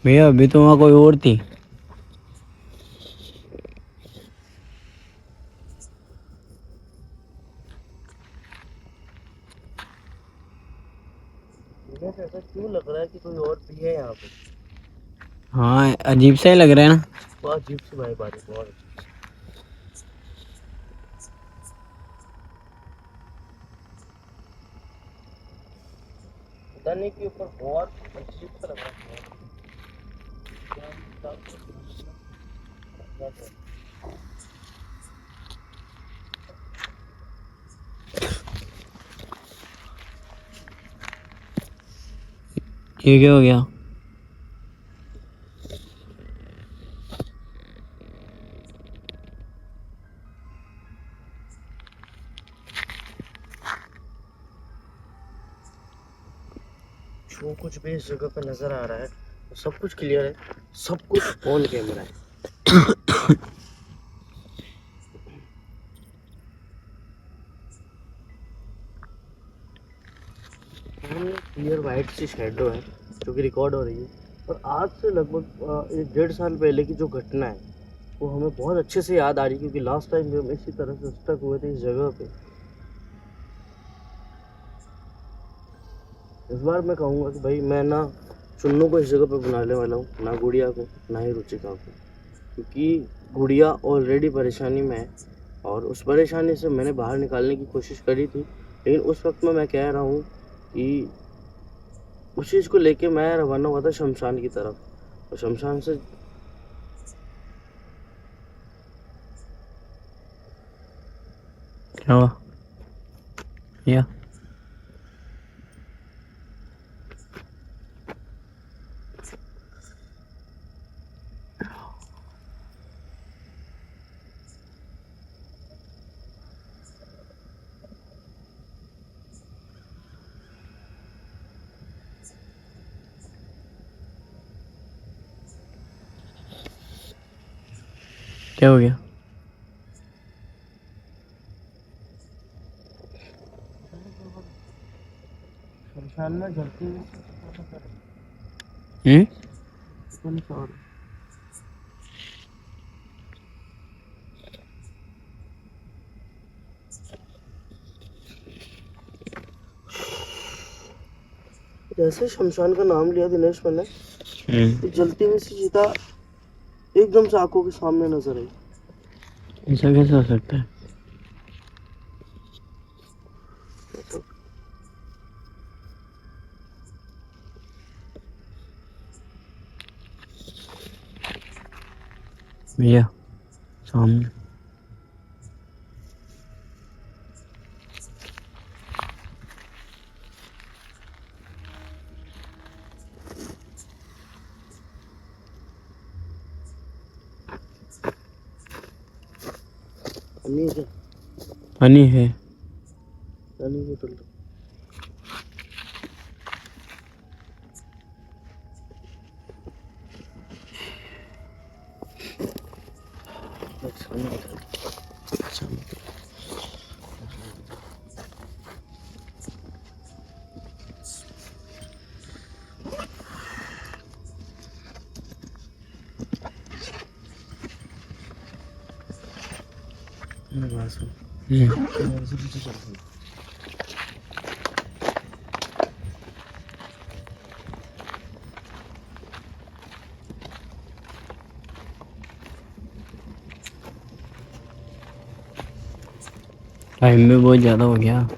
भैया अभी तो वहाँ कोई और थी। मुझे तो ऐसा क्यों लग रहा है कि कोई और भी है यहाँ पे। हाँ अजीब सा ही लग रहा है ना। बहुत अजीब सी वाइब आ रही है, बहुत अजीब सी। पता नहीं कि ऊपर बहुत अजीब सा लग रहा है बहुत। ये क्या हो गया? जो कुछ भी इस जगह पे नजर आ रहा है वो सब कुछ क्लियर है, सब कुछ ऑन कैमरा है। क्लियर वाइट सी शेडो है जो कि रिकॉर्ड हो रही है। और आज से लगभग 1 डेढ़ साल पहले की जो घटना है वो हमें बहुत अच्छे से याद आ रही है, क्योंकि लास्ट टाइम जब हम इसी तरह से स्टक हुए थे इस जगह पे। इस बार मैं कहूँगा कि भाई मैं ना चुन्नू को इस जगह पे बुलाने वाला हूँ, ना गुड़िया को, ना ही रुचिका को। क्योंकि गुड़िया ऑलरेडी परेशानी में है और उस परेशानी से मैंने बाहर निकालने की कोशिश करी थी, लेकिन उस वक्त में मैं कह रहा हूँ कि उस चीज़ को लेके मैं रवाना हुआ था शमशान की तरफ। और शमशान से क्या हुआ? या क्या हो गया? शमशान में जलती हुई हम्म। जैसे शमशान का नाम लिया दिनेश मैंने, हम्म। तो जलती हुई सी चिता एकदम से आंखों के सामने नजर आई। ऐसा कैसे हो सकता है? भैया सामने। अन्नी क्या, हनी है। अन्नी बोतल दो। अच्छा, अन्नी बोतल दो। अच्छा, अन्नी बोतल दो। मेरी बात सुन, मेरे से पीछे चल रही है। टाइम भी बहुत ज़्यादा हो गया।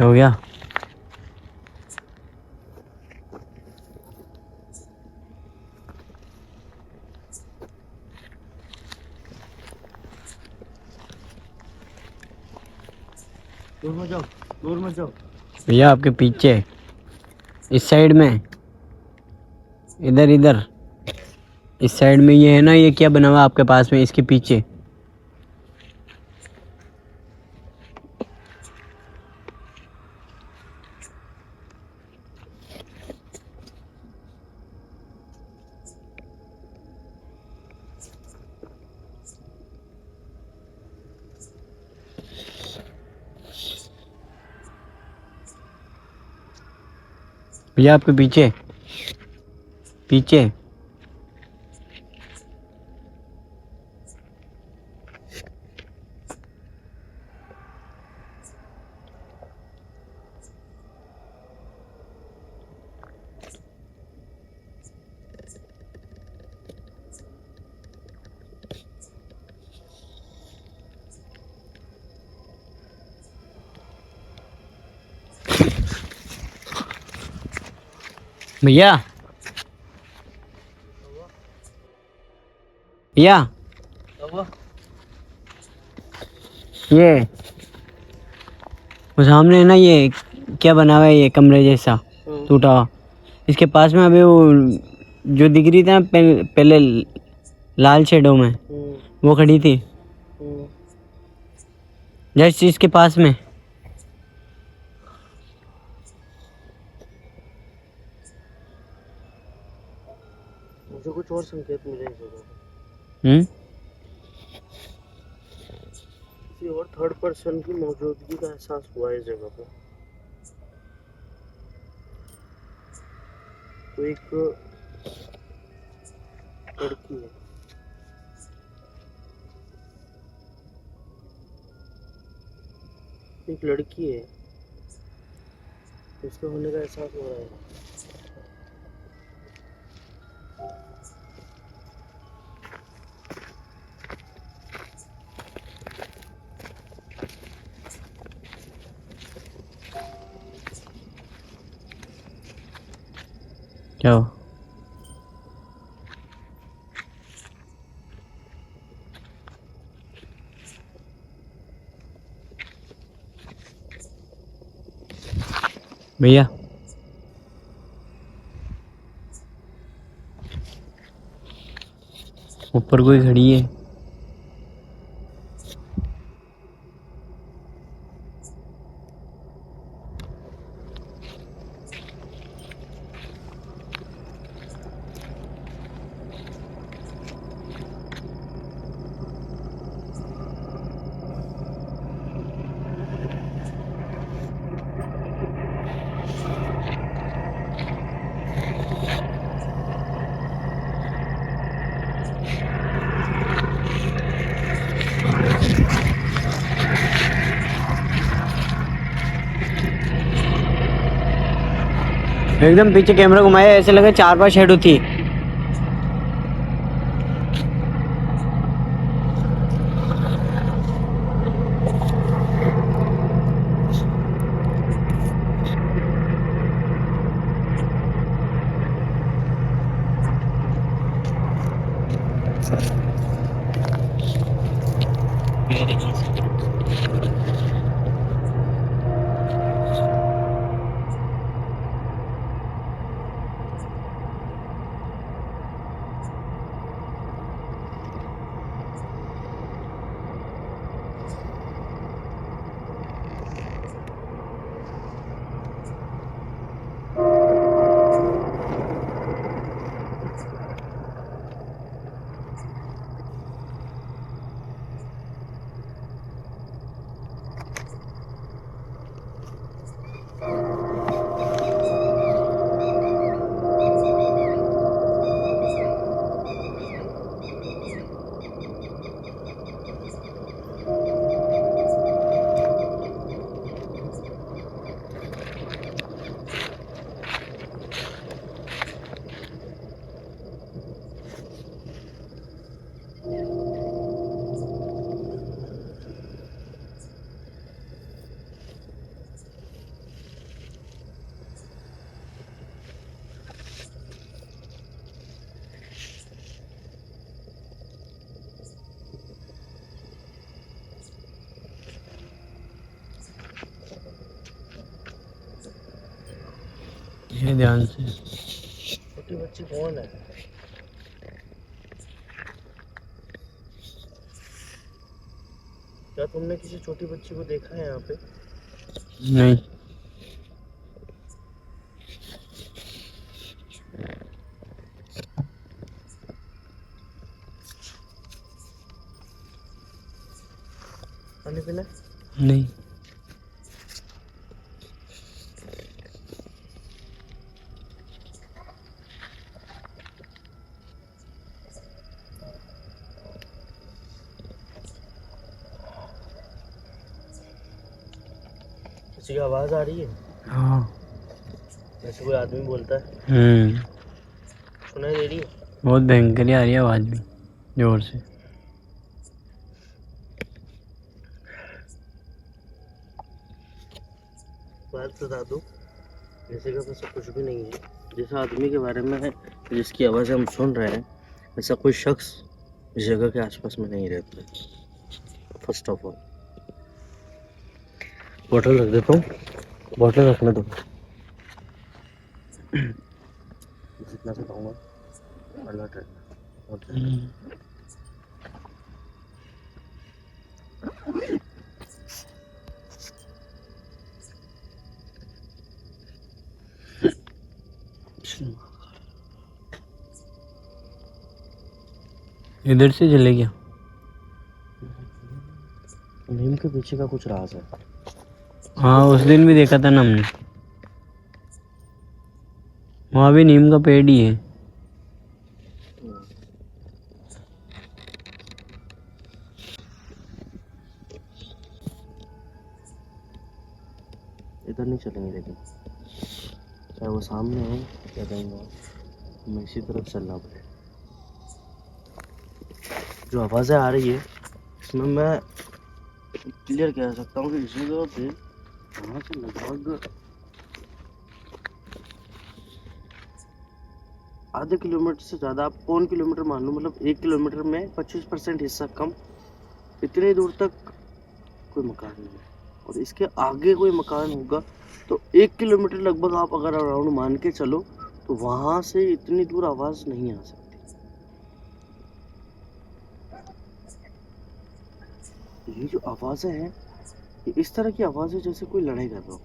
हो गया? दूर मत जाओ, दूर मत जाओ। भैया आपके पीछे, इस साइड में, इधर इधर, इस साइड में ये है ना, ये क्या बना हुआ आपके पास में, इसके पीछे। भैया आपके पीछे, पीछे। भैया, भैया ये वो सामने है ना, ये क्या बना हुआ है, ये कमरे जैसा टूटा हुआ, इसके पास में अभी वो जो दिख रही थी ना पहले लाल शेडो में, वो खड़ी थी जस्ट इसके पास में। मुझे कुछ और संकेत मिले इस जगह पर। किसी और थर्ड पर्सन की मौजूदगी का एहसास हुआ इस जगह पर। तो एक लड़की है, एक लड़की है, उसके होने का एहसास हो रहा है। क्या हो? भैया ऊपर कोई खड़ी है। एकदम पीछे कैमरा घुमाया, ऐसे लगा 4-5 शेडो थी। ये ध्यान से। छोटी बच्ची कौन है? क्या तुमने किसी छोटी बच्ची को देखा है यहाँ पे? नहीं। खाने पीना? नहीं। किसी की आवाज आ रही है? हाँ। जैसे कोई आदमी बोलता है, सुनाई दे रही है? बहुत भयंकर ही आ रही है आवाज भी, जोर से। बात बता दूं, जैसे कि ऐसा कुछ भी नहीं है। जिस आदमी के बारे में है, जिसकी आवाज़ हम सुन रहे हैं, ऐसा कोई शख्स इस जगह के आसपास में नहीं रहता। फर्स्ट ऑफ ऑल बॉटल रख देता हूँ, बॉटल रखने दो। जितना से कहूँगा अलर्ट रहना। इधर से चले गया। नीम के पीछे का कुछ राज है। हाँ, उस दिन भी देखा था ना हमने, वहाँ भी नीम का पेड़ ही है। इधर नहीं चलेंगे, लेकिन चाहे वो सामने हो या कहीं और, हमें इसी तरफ चलना पड़ेगा। जो आवाज़ें आ रही है, इसमें मैं क्लियर कह सकता हूँ कि इस जगह पे वहाँ से लगभग आधे किलोमीटर से ज़्यादा, आप 1 किलोमीटर मान लो, मतलब 1 किलोमीटर में 25% हिस्सा कम, इतनी दूर तक कोई मकान नहीं है। और इसके आगे कोई मकान होगा तो 1 किलोमीटर लगभग आप अगर अराउंड मान के चलो, तो वहाँ से इतनी दूर आवाज़ नहीं आ सकती। ये जो आवाज़ें हैं, ये इस तरह की आवाज़ है जैसे कोई लड़ाई कर रहा हो।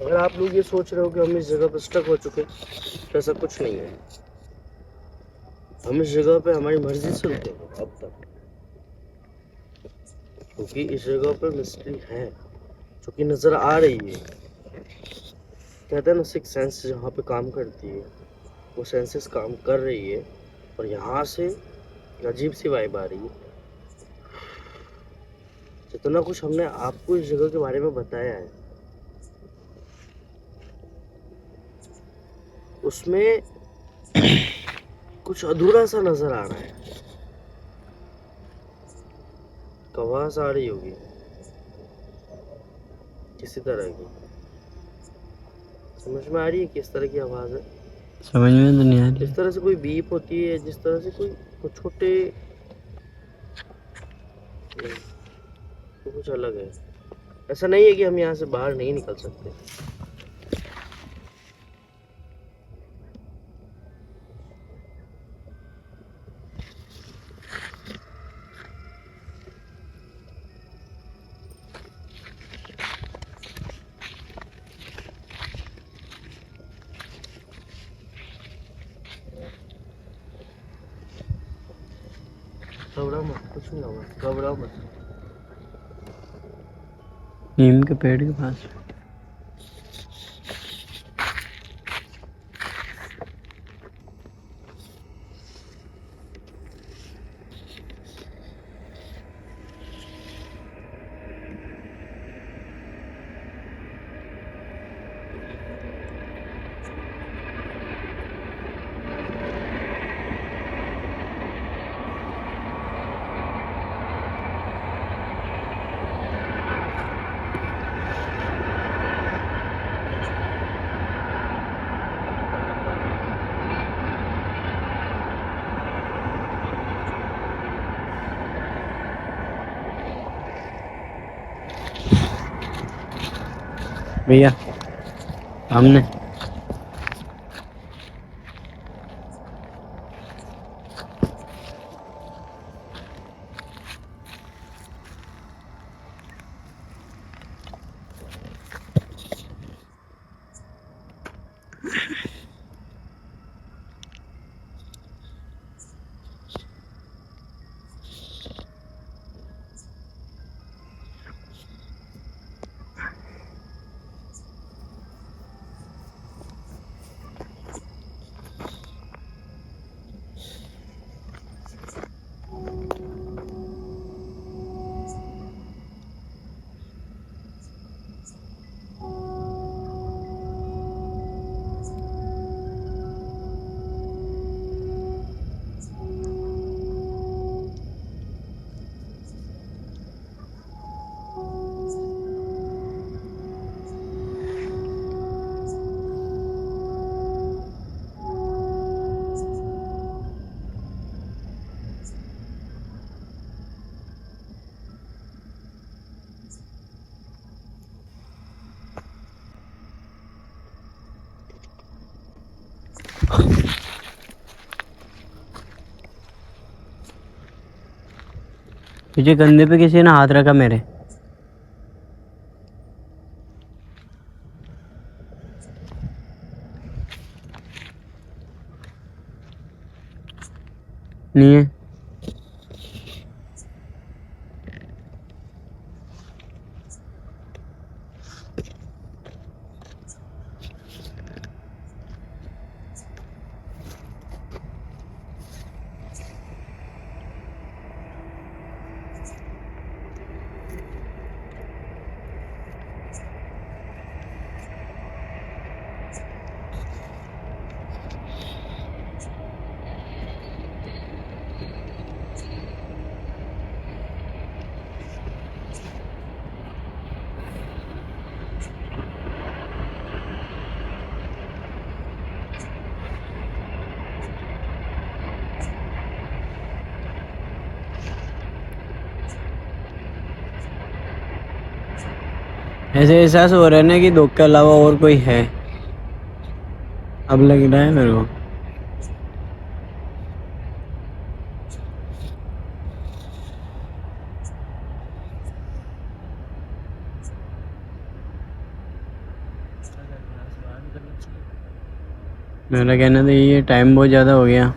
अगर आप लोग ये सोच रहे हो कि हम इस जगह पर स्टक हो चुके, तो ऐसा कुछ नहीं है। हम इस जगह पे हमारी मर्जी से रुके अब तक, क्योंकि इस जगह पे मिस्ट्री है जो कि नजर आ रही है। कहते हैं ना, सिक्स सेंस जहाँ पे काम करती है, वो सेंसेस काम कर रही है। और यहाँ से अजीब सी वाइब आ रही है। जितना कुछ हमने आपको इस जगह के बारे में बताया है, उसमें कुछ अधूरा सा नजर आ रहा है। आवाज आ रही होगी किसी तरह की, समझ में आ रही है किस तरह की आवाज है? समझ में तो नहीं आ रही। जिस तरह से कोई बीप होती है, जिस तरह से कोई छोटे, तो कुछ अलग है। ऐसा नहीं है कि हम यहाँ से बाहर नहीं निकल सकते। घबराओ मत, कुछ नहीं होगा, घबराओ मत। नीम के पेड़ के पास। भैया सामने। तुझे कंधे पे किसी ने हाथ रखा मेरे। नहीं है। ऐसे एहसास हो रहा है ना कि दुख के अलावा और कोई है। अब लग रहा है मेरे को। मेरा कहना तो ये टाइम बहुत ज़्यादा हो गया।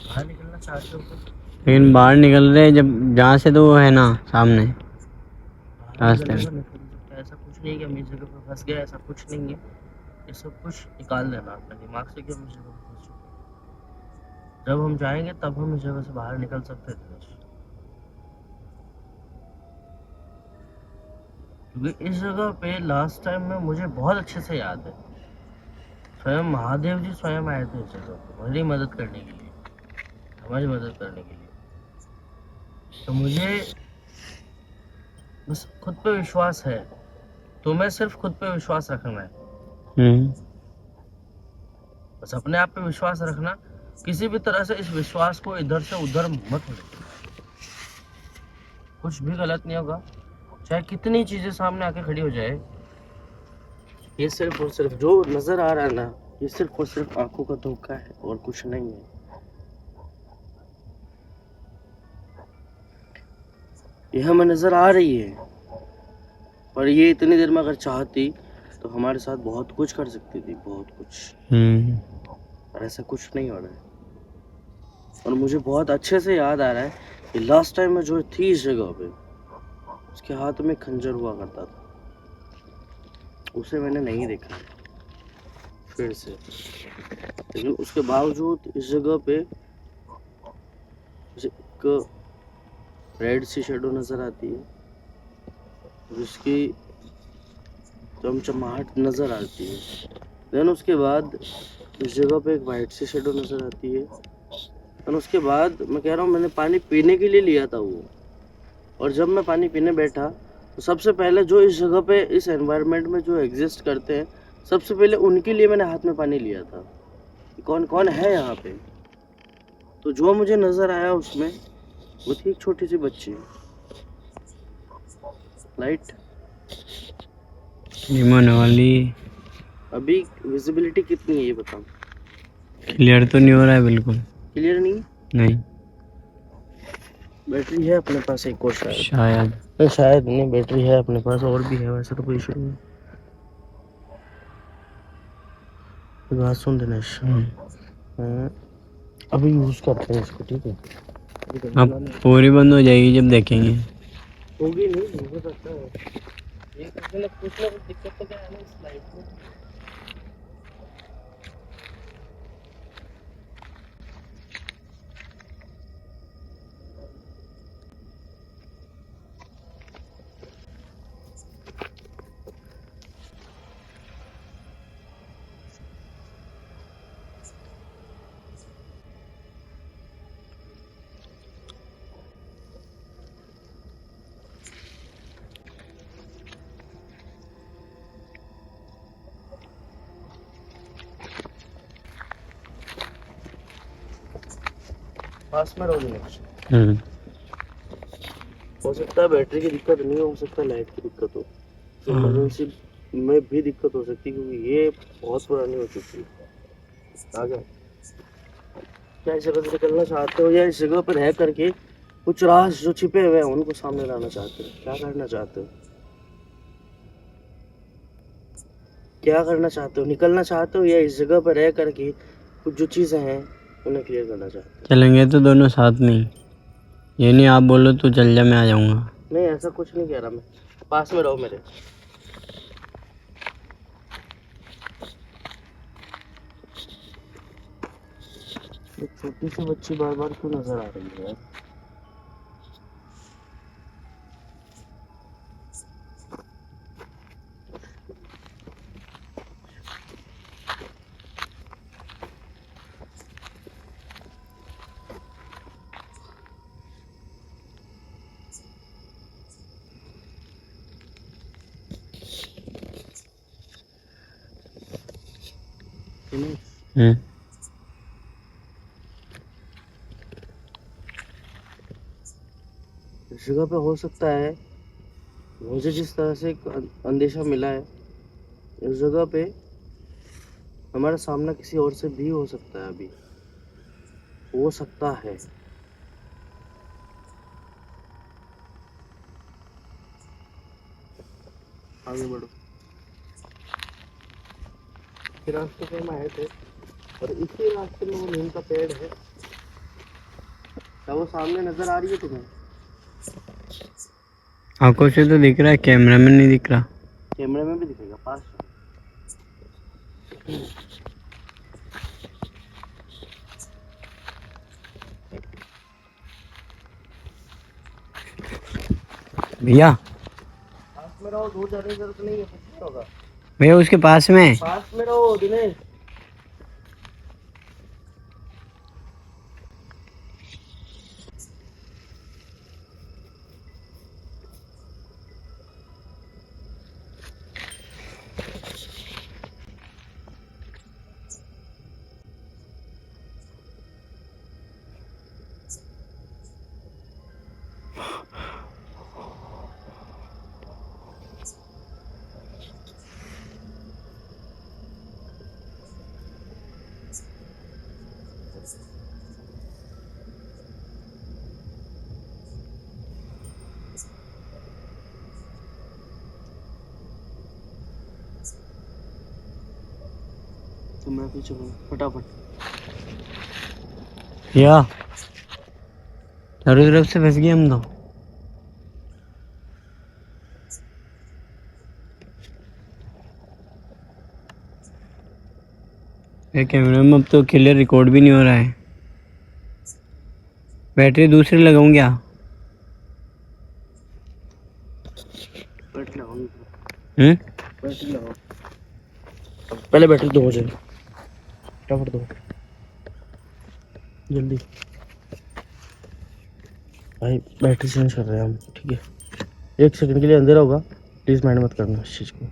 बाहर निकलना चाहते हो तो लेकिन बाहर निकल रहे जब जहाँ से तो वो है ना सामने बाहर रास्ते निकलने में। का निकल सकते हैं। ऐसा कुछ नहीं है कि हम इस जगह पर फंस गए, ऐसा कुछ नहीं है। ये सब कुछ निकाल देना अपने दिमाग से कि हम इस जगह पर फंस चुके हैं। जब हम जाएंगे तब हम इस जगह से बाहर निकल सकते थे। क्योंकि इस जगह पे लास्ट टाइम में मुझे बहुत अच्छे से याद है, स्वयं महादेव जी स्वयं आए थे इस जगह पे हमारी मदद करने के लिए, हमारी मदद करने के लिए। तो मुझे बस खुद पे विश्वास है, तुम्हें सिर्फ खुद पे विश्वास रखना है। बस अपने आप पे विश्वास रखना, किसी भी तरह से इस विश्वास को इधर से उधर मत होने देना। कुछ भी गलत नहीं होगा, चाहे कितनी चीजें सामने आके खड़ी हो जाए। ये सिर्फ और सिर्फ जो नजर आ रहा है ना, ये सिर्फ और सिर्फ आंखों का धोखा है और कुछ नहीं है। ये हमें नजर आ रही है, पर ये इतनी देर में अगर चाहती तो हमारे साथ बहुत कुछ कर सकती थी, बहुत कुछ। पर ऐसा कुछ नहीं हो रहा है। और मुझे बहुत अच्छे से याद आ रहा है कि लास्ट टाइम में जो थी इस जगह पे, उसके हाथ में खंजर हुआ करता था, उसे मैंने नहीं देखा फिर से। लेकिन उसके बावजूद इस जगह पे एक रेड सी शेडो नजर आती है, जिसकी चमचमाहट नजर आती है। देन उसके बाद इस जगह पे एक वाइट सी शेडो नजर आती है। और उसके बाद मैं कह रहा हूँ, मैंने पानी पीने के लिए लिया था वो, और जब मैं पानी पीने बैठा तो सबसे पहले जो इस जगह पे इस एनवायरनमेंट में जो एग्जिस्ट करते हैं, सबसे पहले उनके लिए मैंने हाथ में पानी लिया था कि कौन कौन है यहाँ पे। तो जो मुझे नज़र आया उसमें वो थी एक छोटी सी बच्ची। लाइट डिम होने वाली। अभी विजिबिलिटी कितनी है ये बताओ। क्लियर तो नहीं हो रहा है बिल्कुल। क्लियर नहीं। नहीं बैटरी है अपने पास एक और शायद। शायद। शायद नहीं, बैटरी है अपने पास और भी है, वैसे तो कोई इशू नहीं है। बात सुन दिनेश, अभी यूज करते हैं इसको, ठीक है। अब पूरी बंद हो जाएगी जब देखेंगे। होगी नहीं, हो सकता है। ये कुछ ना कुछ दिक्कत तो क्या है ना इस लाइट में। पास में रहो दिनेश। हो सकता है बैटरी की दिक्कत नहीं हो सकता है लाइट की दिक्कत हो। इमरजेंसी में भी दिक्कत हो सकती है क्योंकि ये बहुत पुरानी हो चुकी है। आगे क्या इस जगह से निकलना चाहते हो या इस जगह पर रह करके कुछ राज जो छिपे हुए हैं उनको सामने लाना चाहते हो? क्या करना चाहते हो? क्या करना चाहते हो? निकलना चाहते हो या इस जगह पर रह करके कुछ जो चीजें हैं उन्हें क्लियर करना चाहते हो? चलेंगे तो दोनों साथ में ही। ये नहीं आप बोलो तू चल जा मैं आ जाऊंगा। नहीं ऐसा कुछ नहीं कह रहा मैं, पास में रहो मेरे। एक छोटी सी बच्ची बार बार क्यों नजर आ रही है यार? इस जगह पे हो सकता है, मुझे जिस तरह से एक अंदेशा मिला है, इस जगह पे हमारा सामना किसी और से भी हो सकता है। अभी हो सकता है। आगे बढ़ो। इस रास्ते पे हम आए थे और इसी रास्ते में वो नीम का पेड़ है। क्या वो सामने नजर आ रही है तुम्हें? आंखों से तो दिख रहा है, कैमरा में नहीं दिख रहा। कैमरे में भी दिखेगा पास। भैया पास में रहो, दूर जाने की जरूरत नहीं है, कुछ होगा। भैया उसके पास में। पास में रहो दिनेश। तो मैं पीछे हूँ, फटाफट। भैया चारों तरफ से फंस गए हम तो। ये कैमरे में अब तो क्लियर रिकॉर्ड भी नहीं हो रहा है। बैटरी दूसरी लगाऊं क्या? बैटरी लगाओ। बैटरी लगाओ, पहले बैटरी दो हो जाए, फटाफट दो जल्दी। भाई बैटरी चेंज कर रहे हैं हम, ठीक है? 1 सेकंड के लिए अंधेरा होगा, प्लीज माइंड मत करना इस चीज को।